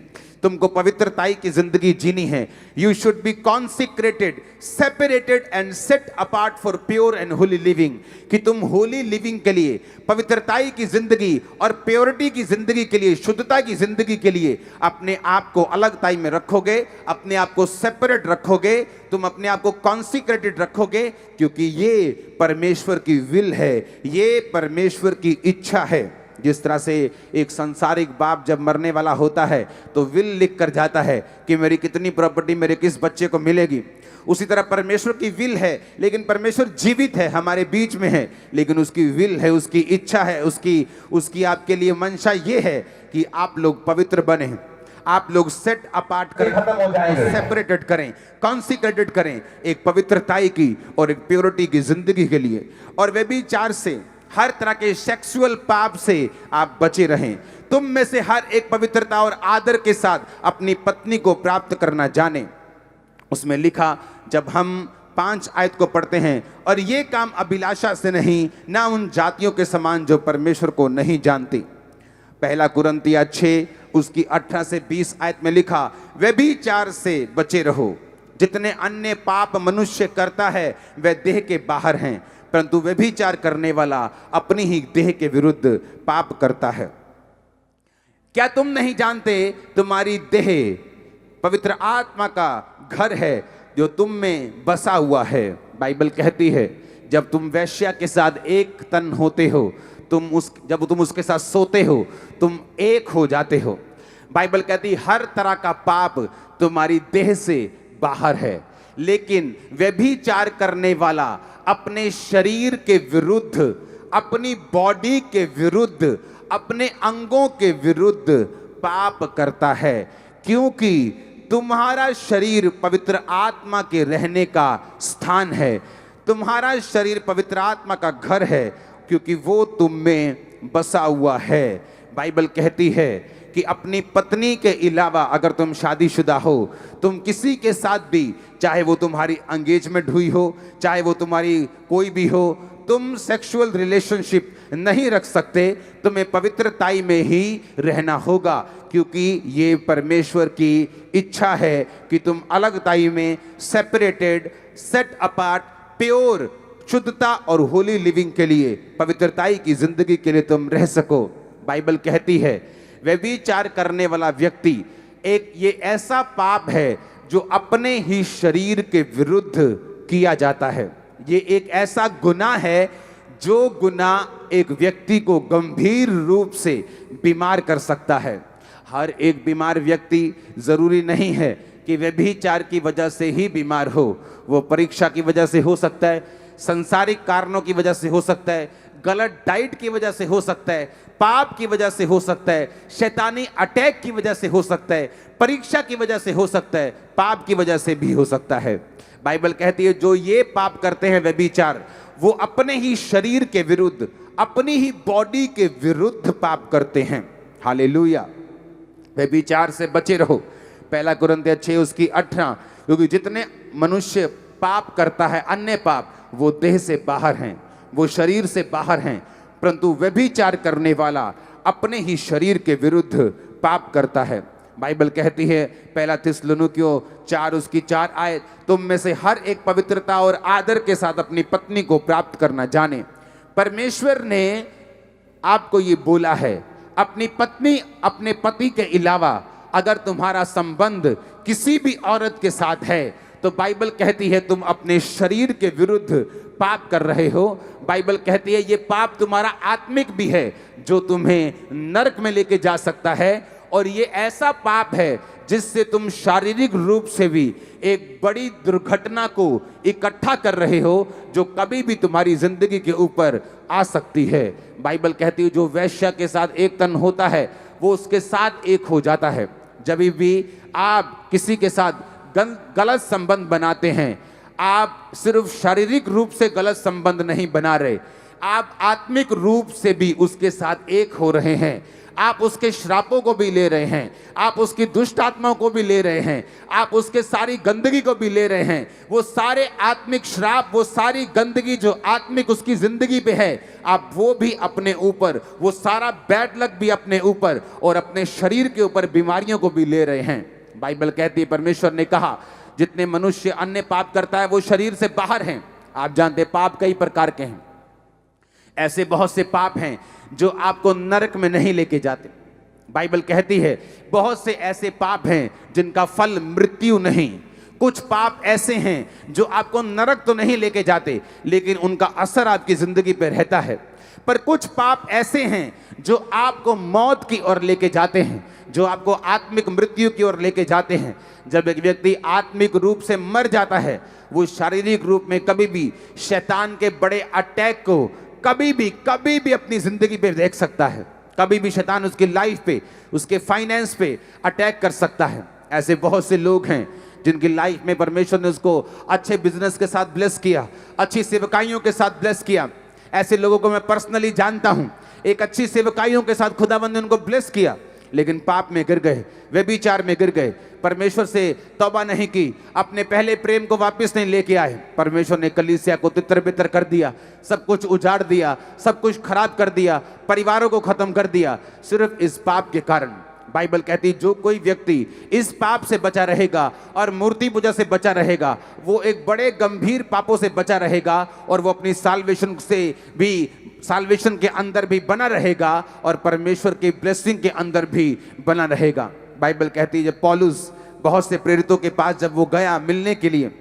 तुमको पवित्रताई की जिंदगी जीनी है। You should be consecrated, separated and set apart for pure and Holi living, कि तुम होली लिविंग के लिए, पवित्रताई की जिंदगी और प्योरिटी की जिंदगी के लिए, शुद्धता की जिंदगी के लिए अपने आप को अलग ताई में रखोगे, अपने आप को सेपरेट रखोगे, तुम अपने आप को कॉन्सिक्रेटेड रखोगे, क्योंकि ये परमेश्वर की विल है, ये परमेश्वर की इच्छा है। जिस तरह से एक संसारिक बाप जब मरने वाला होता है तो विल लिख कर जाता है कि मेरी कितनी प्रॉपर्टी मेरे किस बच्चे को मिलेगी, उसी तरह परमेश्वर की विल है, लेकिन परमेश्वर जीवित है, हमारे बीच में है, लेकिन उसकी विल है, उसकी इच्छा है, उसकी आपके लिए मंशा ये है कि आप लोग पवित्र बने, आप लोग सेट अपार्ट करें, सेपरेटेड करें, कॉन्सिक्रेटेड करें, एक पवित्रताई की और एक प्योरिटी की जिंदगी के लिए, और व्यभिचार से, हर तरह के सेक्सुअल पाप से आप बचे रहें। तुम में से हर एक पवित्रता और आदर के साथ अपनी पत्नी को प्राप्त करना जाने। उसमें लिखा, जब हम 5 आयत को पढ़ते हैं, और ये काम अभिलाषा से नहीं, ना उन जातियों के समान जो परमेश्वर को नहीं जानती। पहला कुरिन्थियों 6 उसकी 18 से 20 आयत में लिखा, व्यभिचार से बचे रहो। जितने अन्य पाप मनुष्य करता है वह देह के बाहर हैं, परंतु व्यभिचार करने वाला अपनी ही देह के विरुद्ध पाप करता है। क्या तुम नहीं जानते तुम्हारी देह पवित्र आत्मा का घर है जो तुम में बसा हुआ है। बाइबल कहती है जब तुम वेश्या के साथ एक तन होते हो, जब तुम उसके साथ सोते हो तुम एक हो जाते हो। बाइबल कहती हर तरह का पाप तुम्हारी देह से बाहर है, लेकिन व्यभिचार करने वाला अपने शरीर के विरुद्ध, अपनी बॉडी के विरुद्ध, अपने अंगों के विरुद्ध पाप करता है, क्योंकि तुम्हारा शरीर पवित्र आत्मा के रहने का स्थान है। तुम्हारा शरीर पवित्र आत्मा का घर है, क्योंकि वो तुम में बसा हुआ है। बाइबल कहती है कि अपनी पत्नी के अलावा अगर तुम शादीशुदा हो, तुम किसी के साथ भी, चाहे वो तुम्हारी एंगेजमेंट हुई हो, चाहे वो तुम्हारी कोई भी हो, तुम सेक्सुअल रिलेशनशिप नहीं रख सकते। तुम्हें पवित्रताई में ही रहना होगा, क्योंकि ये परमेश्वर की इच्छा है कि तुम अलगताई में, सेपरेटेड, सेट अपार्ट, प्योर, शुद्धता और होली लिविंग के लिए, पवित्रताई की जिंदगी के लिए तुम रह सको। बाइबल कहती है व्यभिचार करने वाला व्यक्ति ये ऐसा पाप है जो अपने ही शरीर के विरुद्ध किया जाता है। ये एक ऐसा गुनाह है जो गुनाह एक व्यक्ति को गंभीर रूप से बीमार कर सकता है। हर एक बीमार व्यक्ति जरूरी नहीं है कि व्यभिचार की वजह से ही बीमार हो, वो परीक्षा की वजह से हो सकता है, संसारिक कारणों की वजह से हो सकता है, गलत डाइट की वजह से हो सकता है, पाप की वजह से हो सकता है, शैतानी अटैक की वजह से हो सकता है, परीक्षा की वजह से हो सकता है, पाप की वजह से भी हो सकता है। बाइबल कहती है जो ये पाप करते हैं व्यभिचार, वो अपने ही शरीर के विरुद्ध, अपनी ही बॉडी के विरुद्ध पाप करते हैं। हालेलुया। व्यभिचार से बचे रहो। पहला कुरिन्थियों 6 उसकी 18, क्योंकि जितने मनुष्य पाप करता है अन्य पाप, वो देह से बाहर हैं, वो शरीर से बाहर हैं, परंतु व्यभिचार करने वाला अपने ही शरीर के विरुद्ध पाप करता है। बाइबल कहती है पहला थिस्सलुनीकियों 4 उसकी 4 आयत, तुम में से हर एक पवित्रता और आदर के साथ अपनी पत्नी को प्राप्त करना जाने। परमेश्वर ने आपको ये बोला है, अपनी पत्नी, अपने पति के अलावा अगर तुम्हारा संबंध किसी भी औरत के साथ है तो बाइबल कहती है तुम अपने शरीर के विरुद्ध पाप कर रहे हो। बाइबल कहती है ये पाप तुम्हारा आत्मिक भी है जो तुम्हें नरक में लेके जा सकता है, और ये ऐसा पाप है जिससे तुम शारीरिक रूप से भी एक बड़ी दुर्घटना को इकट्ठा कर रहे हो जो कभी भी तुम्हारी जिंदगी के ऊपर आ सकती है। बाइबल कहती है जो वेश्या के साथ एक तन होता है वो उसके साथ एक हो जाता है। जब भी आप किसी के साथ गलत संबंध बनाते हैं, आप सिर्फ शारीरिक रूप से गलत संबंध नहीं बना रहे, आप आत्मिक रूप से भी उसके साथ एक हो रहे हैं। आप उसके श्रापों को भी ले रहे हैं, आप उसकी दुष्ट आत्माओं को भी ले रहे हैं, आप उसके सारी गंदगी को भी ले रहे हैं। वो सारे आत्मिक श्राप, वो सारी गंदगी जो आत्मिक उसकी जिंदगी पे है, आप वो भी अपने ऊपर, वो सारा बैड लक भी अपने ऊपर और अपने शरीर के ऊपर बीमारियों को भी ले रहे हैं। बाइबल कहती है परमेश्वर ने कहा जितने मनुष्य अन्य पाप करता है वो शरीर से बाहर हैं। आप जानते हैं पाप कई प्रकार के हैं। ऐसे बहुत से पाप हैं जो आपको नरक में नहीं लेके जाते। बाइबल कहती है बहुत से ऐसे पाप हैं जिनका फल मृत्यु नहीं। कुछ पाप ऐसे हैं जो आपको नरक तो नहीं लेके जाते लेकिन उनका असर आपकी जिंदगी पे रहता है। पर कुछ पाप ऐसे हैं जो आपको मौत की ओर लेके जाते हैं, जो आपको आत्मिक मृत्यु की ओर लेके जाते हैं। जब एक व्यक्ति आत्मिक रूप से मर जाता है वो शारीरिक रूप में कभी भी शैतान के बड़े अटैक को कभी भी अपनी जिंदगी पे देख सकता है। कभी भी शैतान उसकी लाइफ पे, उसके फाइनेंस पे अटैक कर सकता है। ऐसे बहुत से लोग हैं जिनकी लाइफ में परमेश्वर ने उसको अच्छे बिजनेस के साथ ब्लेस किया, अच्छी सेवकाइयों के साथ ब्लेस किया। ऐसे लोगों को मैं पर्सनली जानता हूं, एक अच्छी सेवकाइयों के साथ खुदावंद ने उनको ब्लेस किया, लेकिन पाप में गिर गए, व्यभिचार में गिर गए, परमेश्वर से तौबा नहीं की, अपने पहले प्रेम को वापस नहीं लेके आए। परमेश्वर ने कलीसिया को तितर बितर कर दिया, सब कुछ उजाड़ दिया, सब कुछ खराब कर दिया, परिवारों को खत्म कर दिया, सिर्फ इस पाप के कारण। बाइबल कहती जो कोई व्यक्ति इस पाप से बचा रहेगा और मूर्ति पूजा से बचा रहेगा वो एक बड़े गंभीर पापों से बचा रहेगा और वो अपनी साल्वेशन से भी, साल्वेशन के अंदर भी बना रहेगा और परमेश्वर की ब्लेसिंग के अंदर भी बना रहेगा। बाइबल कहती है जब पौलुस बहुत से प्रेरितों के पास जब वो गया मिलने के लिए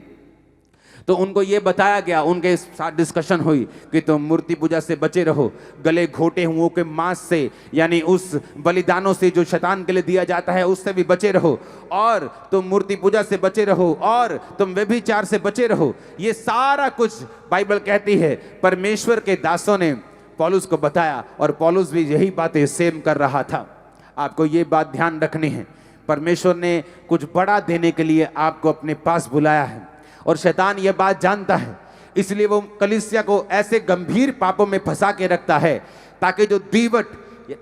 तो उनको ये बताया गया, उनके साथ डिस्कशन हुई कि तुम मूर्ति पूजा से बचे रहो, गले घोटे हुओं के मांस से यानी उस बलिदानों से जो शैतान के लिए दिया जाता है उससे भी बचे रहो, और तुम मूर्ति पूजा से बचे रहो, और तुम व्यभिचार से बचे रहो। ये सारा कुछ बाइबल कहती है परमेश्वर के दासों ने पौलुस को बताया और पौलुस भी यही बातें सेम कर रहा था। आपको ये बात ध्यान रखनी है, परमेश्वर ने कुछ बड़ा देने के लिए आपको अपने पास बुलाया है और शैतान ये बात जानता है, इसलिए वो कलीसिया को ऐसे गंभीर पापों में फंसा के रखता है ताकि जो दीवट,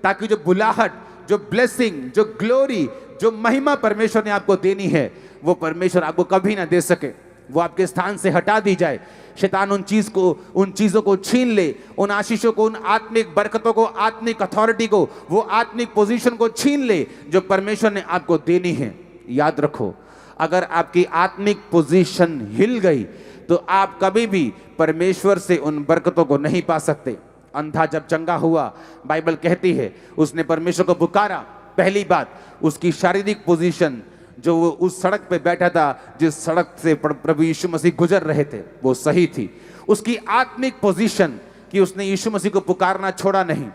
ताकि जो बुलाहट, जो ब्लेसिंग, जो ग्लोरी, जो महिमा परमेश्वर ने आपको देनी है वो परमेश्वर आपको कभी ना दे सके, वो आपके स्थान से हटा दी जाए। शैतान उन चीज़ों को छीन ले, उन आशीषों को, उन आत्मिक बरकतों को, आत्मिक अथॉरिटी को, वो आत्मिक पोजीशन को छीन ले जो परमेश्वर ने आपको देनी है। याद रखो, अगर आपकी आत्मिक पोजीशन हिल गई तो आप कभी भी परमेश्वर से उन बरकतों को नहीं पा सकते। अंधा जब चंगा हुआ, बाइबल कहती है उसने परमेश्वर को पुकारा, पहली बात उसकी शारीरिक पोजीशन, जो वो उस सड़क पे बैठा था जिस सड़क से प्रभु यीशु मसीह गुजर रहे थे वो सही थी। उसकी आत्मिक पोजीशन कि उसने यीशु मसीह को पुकारना छोड़ा नहीं।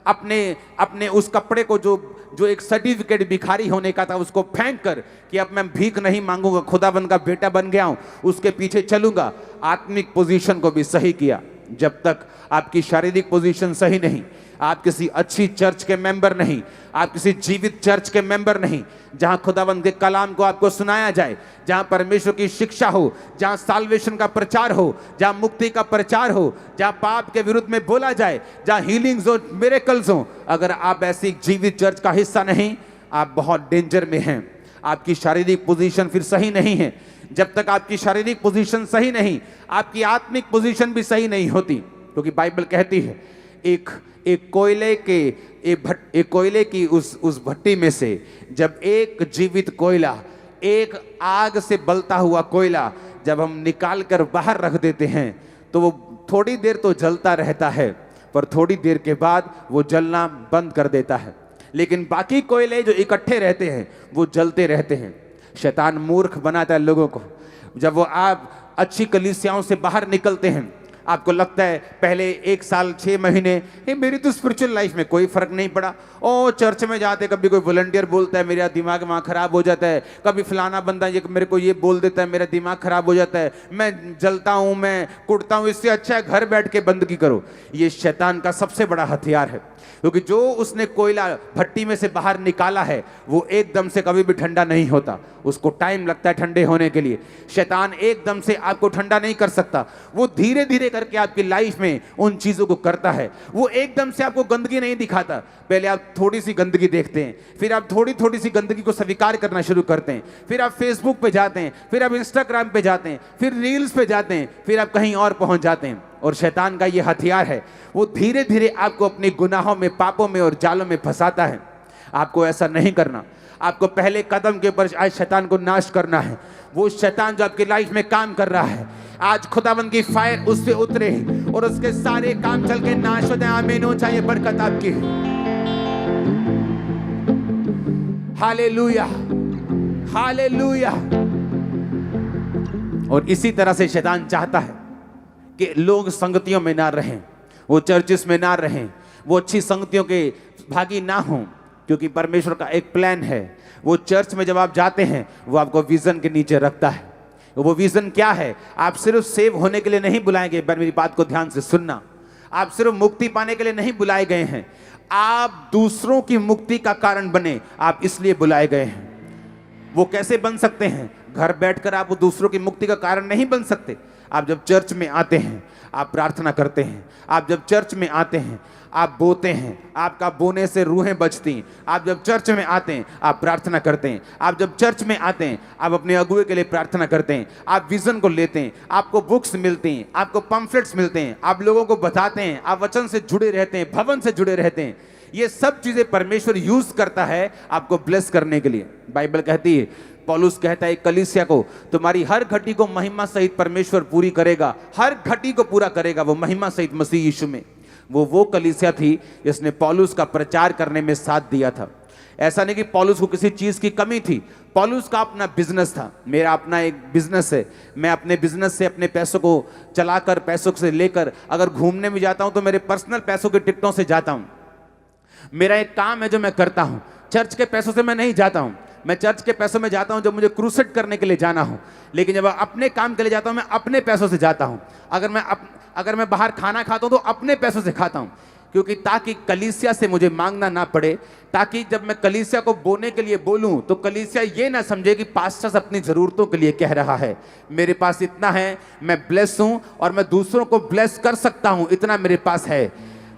अपने अपने उस कपड़े को जो जो एक सर्टिफिकेट भिखारी होने का था उसको फेंक कर कि अब मैं भीख नहीं मांगूंगा, खुदाबंद का बेटा बन गया हूं, उसके पीछे चलूंगा। आत्मिक पोजीशन को भी सही किया। जब तक आपकी शारीरिक पोजीशन सही नहीं, आप किसी अच्छी चर्च के मेंबर नहीं, आप किसी जीवित चर्च के मेंबर नहीं, जहां खुदावंद के कलाम को आपको सुनाया जाए, जहां परमेश्वर की शिक्षा हो, जहां साल्वेशन का प्रचार हो, जहां मुक्ति का प्रचार हो, जहां पाप के विरुद्ध में बोला जाए, जहां हीलिंग्स हो, मिरेकल्स हो, अगर आप ऐसी जीवित चर्च का हिस्सा नहीं, आप बहुत डेंजर में हैं। आपकी शारीरिक पोजीशन फिर सही नहीं है। जब तक आपकी शारीरिक पोजीशन सही नहीं, आपकी आत्मिक पोजीशन भी सही नहीं होती। क्योंकि बाइबल कहती है एक कोयले की उस भट्टी में से जब एक जीवित कोयला, एक आग से बलता हुआ कोयला जब हम निकाल कर बाहर रख देते हैं तो वो थोड़ी देर तो जलता रहता है, पर थोड़ी देर के बाद वो जलना बंद कर देता है। लेकिन बाकी कोयले जो इकट्ठे रहते हैं वो जलते रहते हैं। शैतान मूर्ख बनाता है लोगों को। जब वो आप अच्छी कलीसियाओं से बाहर निकलते हैं, आपको लगता है पहले 1 साल 6 महीने मेरी तो स्पिरिचुअल लाइफ में कोई फर्क नहीं पड़ा। ओ चर्च में जाते कभी कोई वॉलंटियर बोलता है मेरा दिमाग वहाँ खराब हो जाता है, कभी फलाना बंदा ये मेरे को ये बोल देता है मेरा दिमाग खराब हो जाता है, मैं जलता हूँ, मैं कुटता हूँ। इससे अच्छा है घर बैठ के बंदगी करो। ये शैतान का सबसे बड़ा हथियार है। क्योंकि जो उसने कोयला भट्टी में से बाहर निकाला है वो एकदम से कभी भी ठंडा नहीं होता, उसको टाइम लगता है ठंडे होने के लिए। शैतान एकदम से आपको ठंडा नहीं कर सकता, वो धीरे धीरे करके आपकी लाइफ में उन चीजों को करता है। वो एकदम से आपको गंदगी नहीं दिखाता। पहले आप थोड़ी सी गंदगी देखते हैं, फिर आप थोड़ी थोड़ी सी गंदगी को स्वीकार करना शुरू करते हैं, फिर आप फेसबुक पे जाते हैं, फिर आप इंस्टाग्राम पे जाते हैं, फिर रील्स पे जाते हैं, फिर आप कहीं और पहुंच जाते हैं। और शैतान का ये हथियार है, वो धीरे धीरे आपको अपने गुनाहों में, पापों में और जालों में फंसाता है। आपको ऐसा नहीं करना। आपको पहले कदम के ऊपर आज शैतान को नाश करना है। वो शैतान जो आपकी लाइफ में काम कर रहा है, आज खुदावंद की फायर उस पे उतरे और उसके सारे काम चल के नाश हो जाए। आमीन हो चाहिए बरकत आपकी। Hallelujah, hallelujah. और इसी तरह से शैतान चाहता है कि लोग संगतियों में ना रहें, वो चर्चिस में ना रहें, वो अच्छी संगतियों के भागी ना हों। क्योंकि परमेश्वर का एक प्लान है। वो चर्च में जब आप जाते हैं वो आपको विजन के नीचे रखता है। वो विजन क्या है? आप सिर्फ सेव होने के लिए नहीं बुलाए गए, मेरी बात को ध्यान से सुनना। आप सिर्फ मुक्ति पाने के लिए नहीं बुलाए गए हैं, आप दूसरों की मुक्ति का कारण बने, आप इसलिए बुलाए गए हैं। वो कैसे बन सकते हैं? घर बैठकर आप दूसरों की मुक्ति का कारण नहीं बन सकते। आप जब चर्च में आते हैं आप प्रार्थना करते हैं। आप जब चर्च में आते हैं आप बोते हैं, आपका बोने से रूहें बचती हैं। आप जब चर्च में आते हैं आप प्रार्थना करते हैं। आप जब चर्च में आते हैं आप अपने अगुए के लिए प्रार्थना करते हैं। आप विजन को लेते हैं, आपको बुक्स मिलती हैं, आपको पम्फलेट्स मिलते हैं, आप लोगों को बताते हैं, आप वचन से जुड़े रहते हैं, भवन से जुड़े रहते हैं। ये सब चीजें परमेश्वर यूज करता है आपको ब्लेस करने के लिए। बाइबल कहती है, पौलुस कहता है कलीसिया को, तुम्हारी हर घटी को महिमा सहित परमेश्वर पूरी करेगा। हर घटी को पूरा करेगा वो महिमा सहित मसीह यीशु में। वो कलीसिया थी जिसने पौलुस का प्रचार करने में साथ दिया था। ऐसा नहीं कि पौलुस को किसी चीज की कमी थी। पौलुस का अपना बिजनेस था। मेरा अपना एक बिजनेस है। मैं अपने बिजनेस से अपने पैसों को चलाकर, पैसों से लेकर अगर घूमने में जाता हूं तो मेरे पर्सनल पैसों के टिकटों से जाता हूं। मेरा एक काम है जो मैं करता हूं। चर्च के पैसों से मैं नहीं जाता हूं। मैं चर्च के पैसों में जाता हूं जब मुझे क्रूसेड करने के लिए जाना हो। लेकिन जब अपने काम के लिए जाता हूं मैं अपने पैसों से जाता हूं। अगर मैं बाहर खाना खाता हूं तो अपने पैसों से खाता हूं। क्योंकि ताकि कलीसिया से मुझे मांगना ना पड़े, ताकि जब मैं कलीसिया को बोने के लिए बोलूं तो कलीसिया ये ना समझे कि पास्टर अपनी जरूरतों के लिए कह रहा है। मेरे पास इतना है, मैं ब्लेस हूं और मैं दूसरों को ब्लेस कर सकता हूं, इतना मेरे पास है।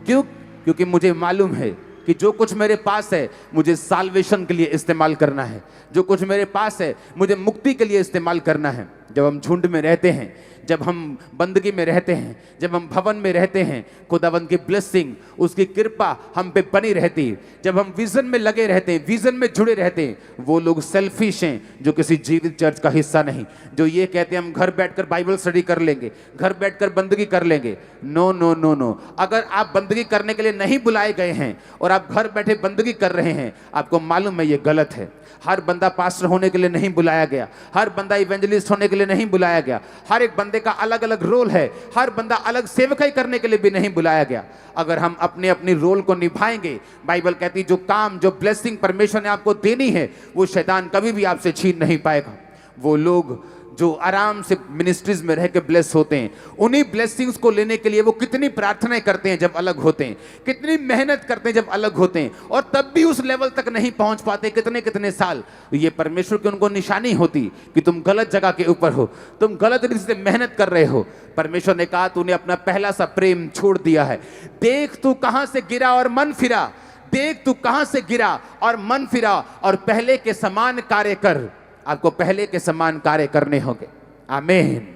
क्यों? क्योंकि मुझे मालूम है कि जो कुछ मेरे पास है मुझे साल्वेशन के लिए इस्तेमाल करना है। जो कुछ मेरे पास है मुझे मुक्ति के लिए इस्तेमाल करना है। जब हम झुंड में रहते हैं, जब हम बंदगी में रहते हैं, जब हम भवन में रहते हैं, खुदावंद की ब्लेसिंग, उसकी कृपा हम पे बनी रहती है। जब हम विजन में लगे रहते हैं, विजन में जुड़े रहते हैं, वो लोग सेल्फिश हैं जो किसी जीवित चर्च का हिस्सा नहीं, जो ये कहते हैं हम घर बैठकर बाइबल स्टडी कर लेंगे, घर बैठकर बंदगी कर लेंगे। No no no no. अगर आप बंदगी करने के लिए नहीं बुलाए गए हैं और आप घर बैठे बंदगी कर रहे हैं, आपको मालूम है ये गलत है। हर बंदा पास्टर होने के लिए नहीं बुलाया गया, हर बंदा इवेंजलिस्ट होने के लिए लिए नहीं बुलाया गया। हर एक बंदे का अलग अलग रोल है, हर बंदा अलग सेवकाई करने के लिए भी नहीं बुलाया गया। अगर हम अपने अपनी रोल को निभाएंगे, बाइबल कहती जो काम, जो ब्लेसिंग परमेश्वर ने आपको देनी है, वो शैतान कभी भी आपसे छीन नहीं पाएगा। वो लोग जो आराम से मिनिस्ट्रीज में रह के ब्लेस होते हैं, उन्हीं ब्लेसिंग्स को लेने के लिए वो कितनी प्रार्थनाएं करते हैं जब अलग होते हैं, कितनी मेहनत करते हैं जब अलग होते हैं, और तब भी उस लेवल तक नहीं पहुंच पाते, कितने कितने साल। ये परमेश्वर की उनको निशानी होती कि तुम गलत जगह के ऊपर हो, तुम गलत तरीके से मेहनत कर रहे हो। परमेश्वर ने कहा तूने अपना पहला सा प्रेम छोड़ दिया है। देख तू कहां से गिरा और मन फिरा, देख तू कहां से गिरा और मन फिरा, और पहले के समान कार्य कर। आपको पहले के समान कार्य करने होंगे। आमीन,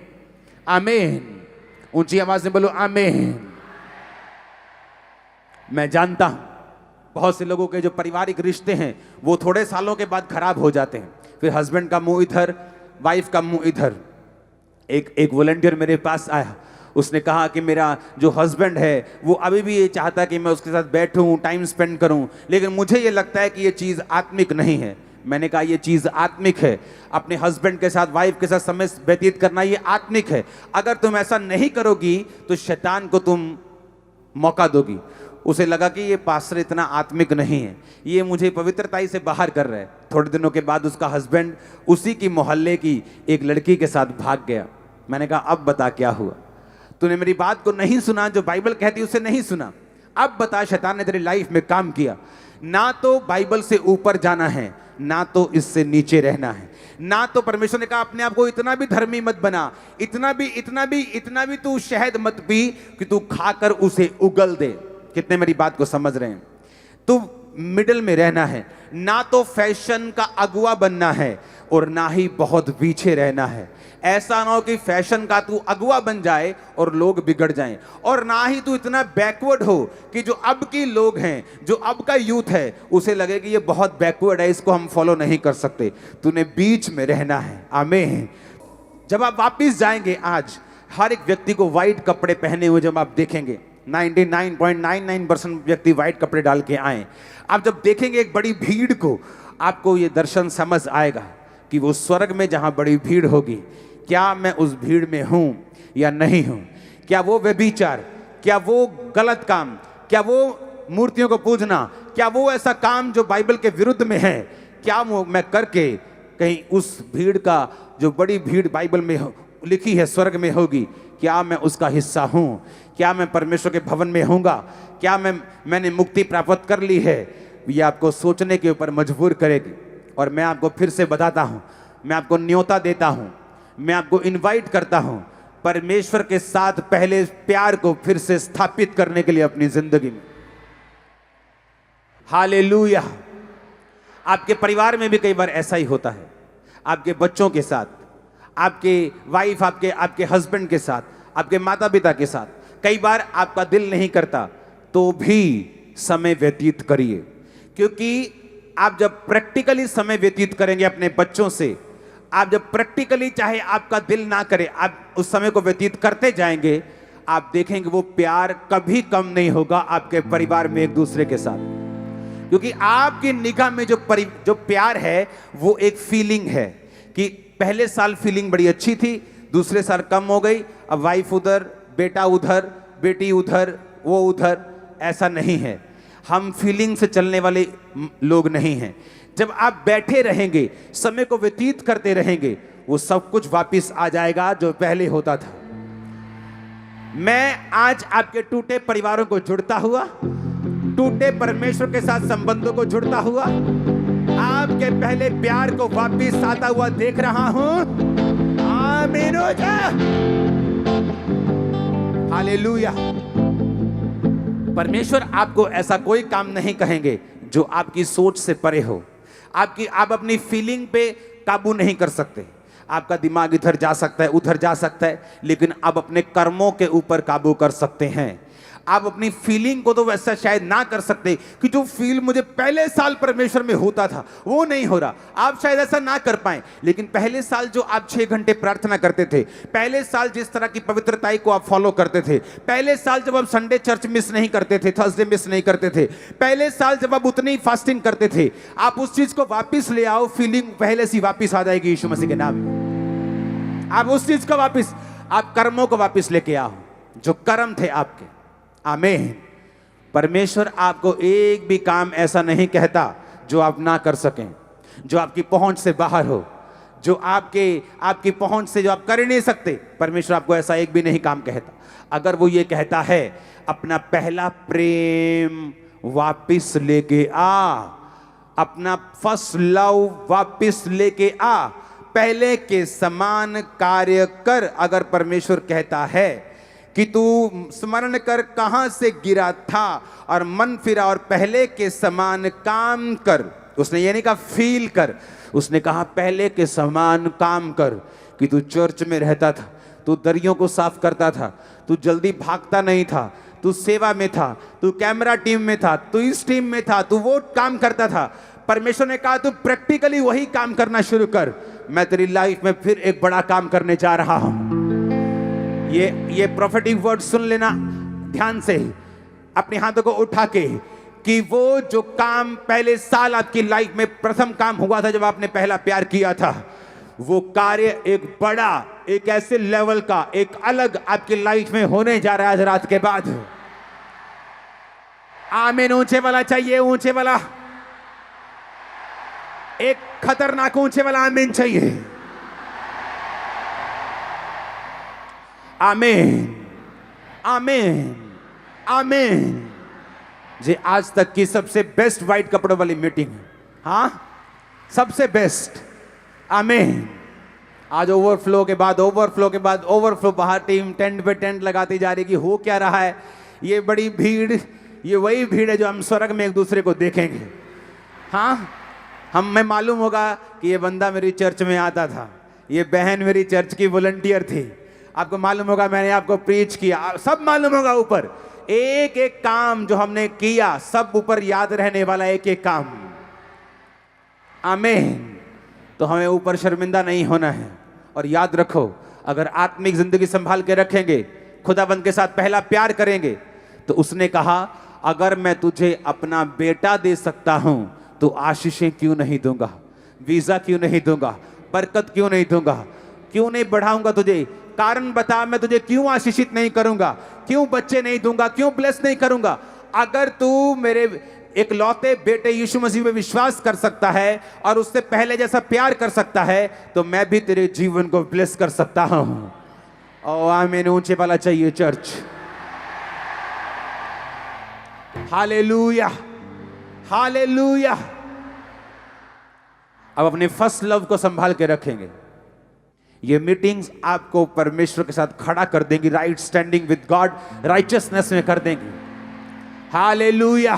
आमीन। ऊंची आवाज में बोलो आमीन। मैं जानता हूं बहुत से लोगों के जो पारिवारिक रिश्ते हैं वो थोड़े सालों के बाद खराब हो जाते हैं। फिर हस्बैंड का मुंह इधर, वाइफ का मुंह इधर। एक वॉलंटियर मेरे पास आया, उसने कहा कि मेरा जो हस्बैंड है वो अभी भी ये चाहता कि मैं उसके साथ बैठूं, टाइम स्पेंड करूं, लेकिन मुझे ये लगता है कि ये चीज़ आत्मिक नहीं है। मैंने कहा ये चीज़ आत्मिक है। अपने हस्बैंड के साथ, वाइफ के साथ समय व्यतीत करना ये आत्मिक है। अगर तुम ऐसा नहीं करोगी तो शैतान को तुम मौका दोगी। उसे लगा कि ये पास्टर इतना आत्मिक नहीं है, ये मुझे पवित्रताई से बाहर कर रहा है। थोड़े दिनों के बाद उसका हस्बैंड उसी की मोहल्ले की एक लड़की के साथ भाग गया। मैंने कहा अब बता क्या हुआ, तूने मेरी बात को नहीं सुना, जो बाइबल कहती उसे नहीं सुना। अब बता, शैतान ने तेरी लाइफ में काम किया। ना तो बाइबल से ऊपर जाना है, ना तो इससे नीचे रहना है, ना तो परमेश्वर ने कहा अपने आप को इतना भी धर्मी मत बना, इतना भी तू शहद मत पी कि तू खाकर उसे उगल दे। कितने मेरी बात को समझ रहे हैं? तू मिडिल में रहना है, ना तो फैशन का अगुआ बनना है और ना ही बहुत पीछे रहना है। ऐसा ना हो कि फैशन का तू अगुआ बन जाए और लोग बिगड़ जाएं, और ना ही तू इतना बैकवर्ड हो कि जो अब की लोग हैं, जो अब का यूथ है, उसे लगे कि ये बहुत बैकवर्ड है, इसको हम फॉलो नहीं कर सकते। तूने बीच में रहना है। आमीन। जब आप वापिस जाएंगे, आज हर एक व्यक्ति को व्हाइट कपड़े पहने हुए जब आप देखेंगे, 99.99% व्यक्ति व्हाइट कपड़े डाल के आए, आप जब देखेंगे एक बड़ी भीड़ को, आपको ये दर्शन समझ आएगा कि वो स्वर्ग में जहां बड़ी भीड़ होगी, क्या मैं उस भीड़ में हूं या नहीं हूं? क्या वो व्यभिचार, क्या वो गलत काम, क्या वो मूर्तियों को पूजना, क्या वो ऐसा काम जो बाइबल के विरुद्ध में है, क्या वो मैं करके कहीं उस भीड़ का, जो बड़ी भीड़ बाइबल में लिखी है स्वर्ग में होगी, क्या मैं उसका हिस्सा हूं? क्या मैं परमेश्वर के भवन में होऊंगा? क्या मैंने मुक्ति प्राप्त कर ली है? ये आपको सोचने के ऊपर मजबूर करेगी। और मैं आपको फिर से बताता हूं, मैं आपको न्योता देता हूं, मैं आपको इनवाइट करता हूं परमेश्वर के साथ पहले प्यार को फिर से स्थापित करने के लिए अपनी जिंदगी में। हालेलुया। आपके परिवार में भी कई बार ऐसा ही होता है, आपके बच्चों के साथ, आपके वाइफ, आपके हस्बैंड के साथ, आपके माता पिता के साथ। कई बार आपका दिल नहीं करता तो भी समय व्यतीत करिए, क्योंकि आप जब प्रैक्टिकली समय व्यतीत करेंगे अपने बच्चों से, आप जब प्रैक्टिकली, चाहे आपका दिल ना करे, आप उस समय को व्यतीत करते जाएंगे, आप देखेंगे वो प्यार कभी कम नहीं होगा आपके परिवार में एक दूसरे के साथ। क्योंकि आपकी निगाह में जो प्यार है वो एक फीलिंग है कि पहले साल फीलिंग बड़ी अच्छी थी, दूसरे साल कम हो गई, अब वाइफ उधर, बेटा उधर, बेटी उधर, वो उधर। ऐसा नहीं है, हम फीलिंग से चलने वाले लोग नहीं हैं। जब आप बैठे रहेंगे, समय को व्यतीत करते रहेंगे, वो सब कुछ वापस आ जाएगा जो पहले होता था। मैं आज आपके टूटे परिवारों को जुड़ता हुआ, टूटे परमेश्वर के साथ संबंधों को जुड़ता हुआ, आपके पहले प्यार को वापस आता हुआ देख रहा हूं। आमीन हो जा। हालेलुया। परमेश्वर आपको ऐसा कोई काम नहीं कहेंगे जो आपकी सोच से परे हो। आप अपनी फीलिंग पे काबू नहीं कर सकते। आपका दिमाग इधर जा सकता है, उधर जा सकता है, लेकिन आप अपने कर्मों के ऊपर काबू कर सकते हैं। आप अपनी फीलिंग को तो वैसा शायद ना कर सकते कि जो फील मुझे पहले साल परमेश्वर में होता था वो नहीं हो रहा, आप शायद ऐसा ना कर पाए। लेकिन पहले साल जो आप 6 घंटे प्रार्थना करते थे, पहले साल जिस तरह की पवित्रताई को आप फॉलो करते थे, पहले साल जब आप संडे चर्च मिस नहीं करते थे, थर्सडे मिस नहीं करते थे, पहले साल जब आप उतनी फास्टिंग करते थे, आप उस चीज को वापिस ले आओ, फीलिंग पहले से वापिस आ जाएगी यीशु मसीह के नाम में। आप उस चीज को वापस, आप कर्मों को वापस लेके आओ जो कर्म थे आपके। आमीन। परमेश्वर आपको एक भी काम ऐसा नहीं कहता जो आप ना कर सकें, जो आपकी पहुंच से बाहर हो, जो आपकी पहुंच से जो आप कर ही नहीं सकते। परमेश्वर आपको ऐसा एक भी नहीं काम कहता। अगर वो ये कहता है अपना पहला प्रेम वापस लेके आ, अपना फर्स्ट लव वापस लेके आ, पहले के समान कार्य कर। अगर परमेश्वर कहता है कि तू स्मरण कर कहां से गिरा था और मन फिरा और पहले के समान काम कर, उसने ये नहीं कहा फील कर, उसने कहा पहले के समान काम कर। कि तू चर्च में रहता था, तू दरियों को साफ करता था, तू जल्दी भागता नहीं था, तू सेवा में था, तू कैमरा टीम में था, तू इस टीम में था, तू वो काम करता था। परमेश्वर ने कहा तू प्रैक्टिकली वही काम करना शुरू कर। मैं तेरी लाइफ में फिर एक बड़ा काम करने जा रहा हूं। ये प्रोफेटिक वर्ड सुन लेना ध्यान से, अपने हाथों को उठा के, कि वो जो काम पहले साल आपकी लाइफ में प्रथम काम हुआ था जब आपने पहला प्यार किया था, वो कार्य एक बड़ा, एक ऐसे लेवल का, एक अलग आपकी लाइफ में होने जा रहा है आज रात के बाद। आमीन। ऊंचे वाला चाहिए, ऊंचे वाला, एक खतरनाक ऊंचे वाला आमीन चाहिए। आमीन, आमीन, आमीन। जी आज तक की सबसे बेस्ट वाइट कपड़ों वाली मीटिंग है। हाँ, सबसे बेस्ट। आमीन। आज ओवरफ्लो के बाद ओवरफ्लो के बाद ओवरफ्लो, बाहर टीम टेंट पे टेंट लगाती जा रही कि हो क्या रहा है। ये बड़ी भीड़, ये वही भीड़ है जो हम स्वर्ग में एक दूसरे को देखेंगे। हाँ, हमें मालूम होगा कि ये बंदा मेरी चर्च में आता था, ये बहन मेरी चर्च की वॉलंटियर थी। आपको मालूम होगा मैंने आपको प्रीच किया, सब मालूम होगा। ऊपर एक एक काम जो हमने किया, सब ऊपर याद रहने वाला एक एक काम। आमीन। तो हमें ऊपर शर्मिंदा नहीं होना है। और याद रखो, अगर आत्मिक जिंदगी संभाल के रखेंगे, खुदाबंद के साथ पहला प्यार करेंगे, तो उसने कहा अगर मैं तुझे अपना बेटा दे सकता हूं तो आशीषें क्यों नहीं दूंगा, वीजा क्यों नहीं दूंगा, बरकत क्यों नहीं दूंगा, क्यों नहीं बढ़ाऊंगा तुझे। कारण बता, मैं तुझे क्यों आशीषित नहीं करूंगा, क्यों बच्चे नहीं दूंगा, क्यों ब्लेस नहीं करूंगा। अगर तू मेरे इकलौते बेटे यीशु मसीह में विश्वास कर सकता है और उससे पहले जैसा प्यार कर सकता है, तो मैं भी तेरे जीवन को ब्लेस कर सकता हूं। ओ आमीन। ऊंचे वाला चाहिए चर्च। Hallelujah, hallelujah. अब अपने फर्स्ट लव को संभाल के रखेंगे। ये मीटिंग्स आपको परमेश्वर के साथ खड़ा कर देंगी, right standing with God, righteousness में कर देंगी। हालेलुया।